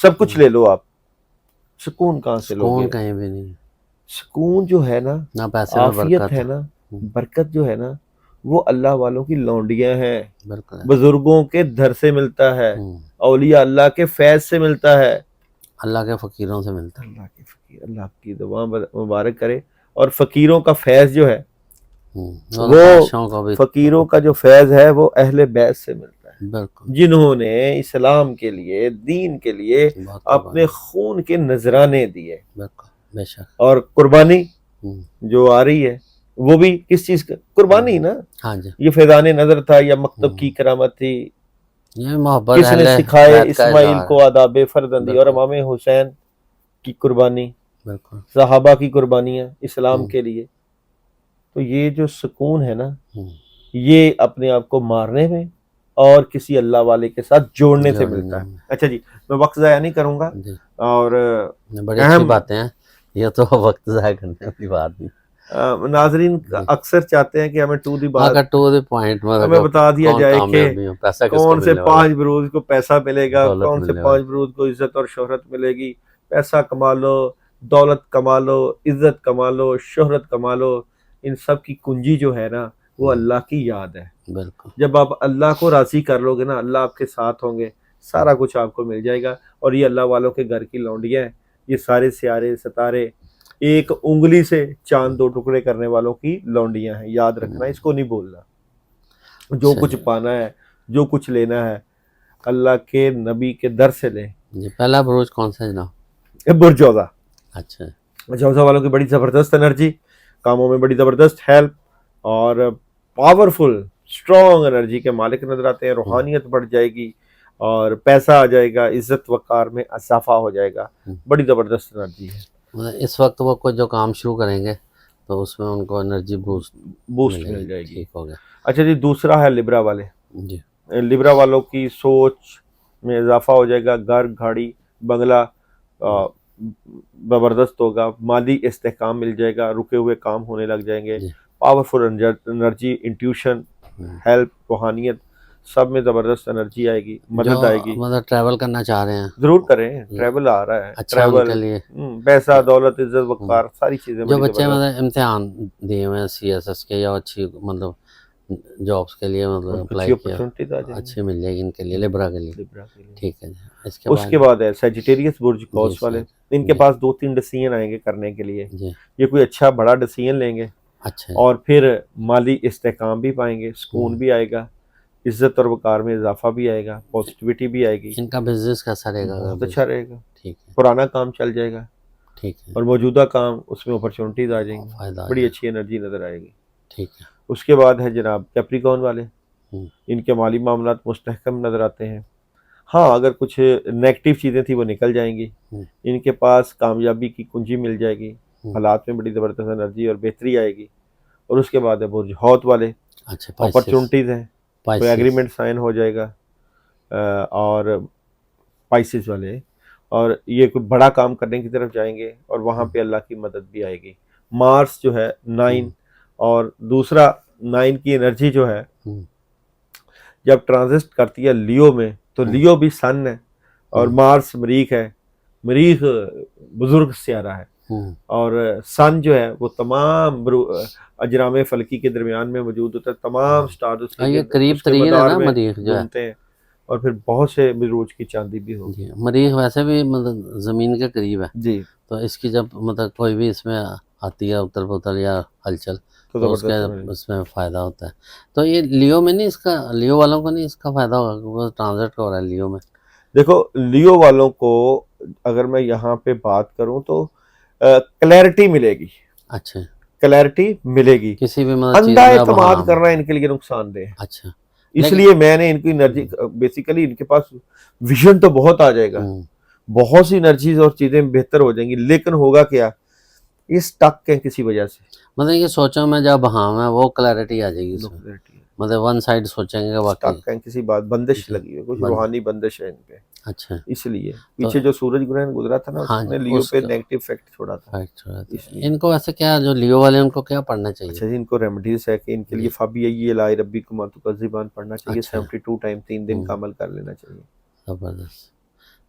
سب کچھ لے لو آپ، سکون کہاں سے لو سکون گے؟ کہیں بھی نہیں، سکون جو ہے نا، نہ پیسے میں عافیت برکت ہے نا، برکت جو ہے نا، وہ اللہ والوں کی لونڈیاں ہیں، بالکل، بزرگوں کے در سے ملتا ہے، اولیاء اللہ کے فیض سے ملتا ہے، اللہ کے فقیروں سے ملتا اللہ کے فقیر، اللہ آپ کی دعا مبارک کرے۔ اور فقیروں کا فیض جو ہے، ہے، اور وہ خواہشوں کو بھی، فقیروں کا جو فیض ہے وہ اہل بیت سے ملتا ہے، بالکل، جنہوں نے اسلام کے لیے، دین کے لیے بہت اپنے قربانی، خون کے نذرانے دیے۔ بالکل، بے شک، اور قربانی ہوں، جو آ رہی ہے وہ بھی کس چیز کا قربانی نا؟ ہاں جی، یہ فیضان نظر تھا یا مکتب کی کرامت تھی؟ یہ محبت کس نے اہل سکھائے بیت کا اسماعیل اظہار کو آداب فرزندی؟ اور بالکل، امام حسین کی قربانی، بالکل، صحابہ کی قربانیاں اسلام ہوں، کے لیے۔ تو یہ جو سکون ہے نا، ہوں، یہ اپنے آپ کو مارنے میں اور کسی اللہ والے کے ساتھ جوڑنے سے جوڑنے ملتا ہے۔ میں، اچھا جی، میں وقت ضائع نہیں کروں گا، جی، اور بڑی اچھی اہم باتیں ہیں، یہ تو وقت ضائع کرنے والی بات نہیں، ناظرین جی، اکثر چاہتے ہیں کہ ہمیں ٹو دی بات، اگر ٹو دی پوائنٹ میں ہمیں بتا دیا کون جائے کہ کامیابی ہو، پیسہ کس کو کون سے ملنے والا 5 بروز کو پیسہ ملے گا، دولت کون سے ملنے 5 والی، بروز کو عزت اور شہرت ملے گی۔ پیسہ کما لو، دولت کما لو، عزت کما لو، شہرت کما لو، ان سب کی کنجی جو ہے نا وہ اللہ کی یاد ہے۔ بالکل، جب آپ اللہ کو راضی کر لو گے نا، اللہ آپ کے ساتھ ہوں گے، سارا کچھ آپ کو مل جائے گا۔ اور یہ اللہ والوں کے گھر کی لونڈیاں ہیں، یہ سارے سیارے ستارے ایک انگلی سے چاند 2 ٹکڑے کرنے والوں کی لونڈیاں ہیں، یاد رکھنا، اس کو نہیں بولنا۔ جو کچھ صحیح، پانا ہے، جو کچھ لینا ہے، اللہ کے نبی کے در سے لیں۔ جی، پہلا بروج کون سا جناب؟ برج جوزہ، اچھا، جوزہ والوں کی بڑی زبردست انرجی، کاموں میں بڑی زبردست ہیلپ، اور پاورفل اسٹرانگ انرجی کے مالک نظر آتے ہیں۔ روحانیت بڑھ جائے گی اور پیسہ آ جائے گا، عزت وقار میں اضافہ ہو جائے گا، بڑی زبردست انرجی ہے، اس وقت وہ کوئی جو کام شروع کریں گے تو اس میں ان کو انرجی بوسٹ بوسٹ ملے مل گی، جائے گی۔ ٹھیک ہو گیا، اچھا جی، دوسرا ہے لبرا والے۔ جی، لبرا والوں کی سوچ میں اضافہ ہو جائے گا، گھر گاڑی بنگلہ زبردست ہوگا، مالی استحکام مل جائے گا، رکے ہوئے کام ہونے لگ جائیں گے، جی، پاورفل انرجی، انٹیوشن، ہیلپ، روحانیت، سب میں زبردست انرجی آئے گی، جو مدد آئے گی۔ مطلب ٹریول کرنا چاہ رہے ہیں، ضرور کریں، ٹریول آ رہا ہے، اچھا ان ٹریول، کے لیے، پیسہ، دولت، عزت وقار، ساری چیزیں جو بڑی بچے زبردست، مطلب امتحان دیے ہوئے ہیں CS کے یا اچھی مطلب جابس کے لیے مطلب ان کو اچھی اپلائی کیا، اپرچونٹیز آ جائیں گی اچھی مل جائے گی ان کے لیے، لبرا کے لیے، لبرا کے لیے۔ ٹھیک ہے جی، اس کے اس بعد کے بعد ہے سیجیٹیریس برج جی کوس والے، سر، ان کے جی، پاس 2-3 ڈسیزن آئیں گے کرنے کے لیے، جی، یہ کوئی اچھا بڑا ڈسیزن لیں گے، اچھا، اور پھر مالی استحکام بھی پائیں گے، سکون بھی آئے گا، عزت اور وقار میں اضافہ بھی آئے گا، پازیٹیوٹی بھی آئے گی، ان کا بزنس کیسا رہے گا اگر بہت اچھا رہے گا، ٹھیک ہے، پرانا کام چل جائے گا، ٹھیک ہے، اور موجودہ کام اس میں اپرچونٹیز آ جائیں گی، فائدہ آ بڑی جائے، اچھی انرجی نظر آئے گی۔ ٹھیک ہے، اس کے بعد ہے جناب کیپریکون والے، ہوں، ان کے مالی معاملات مستحکم نظر آتے ہیں، ہاں اگر کچھ نیگیٹو چیزیں تھیں وہ نکل جائیں گی، ہوں، ان کے پاس کامیابی کی کنجی مل جائے گی، ہوں، حالات میں بڑی زبردست انرجی اور بہتری آئے گی۔ اور اس کے بعد ہے برج حوت والے، اچھا، پائسس، اپرچونٹیز ہیں، کوئی پائسس، ایگریمنٹ سائن ہو جائے گا، اور پائسز والے، اور یہ کوئی بڑا کام کرنے کی طرف جائیں گے، اور وہاں پہ اللہ کی مدد بھی آئے گی۔ مارس جو ہے 9، اور دوسرا 9 کی انرجی جو ہے ہوں، جب ٹرانزسٹ کرتی ہے لیو میں، تو لیو بھی سن ہے، اور مارس مریخ ہے، مریخ بزرگ سیارہ ہے، ہوں، اور سن جو ہے وہ تمام اجرام فلکی کے درمیان میں موجود ہوتا ہے، تمام سٹارز اس کے یہ گرد قریب اس کے ترین ہے مدار نا میں مریخ جو ہے، گھومتے ہیں، اور پھر بہت سے بروج کی چاندی بھی ہوگی۔ جی، مریخ ویسے بھی مطلب زمین کے قریب ہے، جی، تو اس کی جب مطلب کوئی بھی اس میں آتی ہے اتر پتر یا ہلچل تو اس کے زبردست ہے۔ اس میں فائدہ ہوتا ہے۔ تو یہ لیو میں نہیں اس کا، لیو والوں کو نہیں اس کا فائدہ ہوگا وہ ٹرانزٹ ہو رہا ہے لیو میں؟ دیکھو لیو والوں کو اگر میں یہاں پہ بات کروں تو کلیئرٹی ملے گی، اچھا، کلیئرٹی ملے گی، کسی بھی مطلب چیز اندھا میں اب، اعتماد ہاں، کرنا ان کے لیے نقصان دہ ہے، اچھا، اس لیکن لیے میں نے ان کی انرجی، بیسیکلی ان کے پاس ویژن تو بہت آ جائے گا، بہت سی انرجیز اور چیزیں بہتر ہو جائیں گی، لیکن ہوگا کیا، یہ سٹک ہے کسی وجہ سے، مطلب یہ سوچوں میں جب ہاں میں وہ کلیئرٹی آ جائے گی اس میں، مطلب ون سائڈ سوچیں گے واقعی، سٹک ہے کسی بات، بندش جی، لگی ہے، کچھ بند، روحانی بندش ہے ان پہ، اچھا، اس لیے تو پیچھے جو سورج گرہن گزرا تھا نا، ہاں اس جی، نے لیو اس پہ کا نیگیٹو افیکٹ چھوڑا تھا، فیکٹ ہو رہا تھا۔ اس لیے۔ ان کو ویسے کیا جو لیو والے ہیں ان کو کیا پڑھنا چاہیے؟ اچھا جی، ان کو ریمیڈیز ہے کہ ان کے جی، لیے فَبِأَيِّ آلَاءِ رَبِّكُمَا تُكَذِّبَانِ پڑھنا چاہیے، اچھا، 72 ٹائم 3 دن کا عمل کر لینا چاہیے۔ زبردست،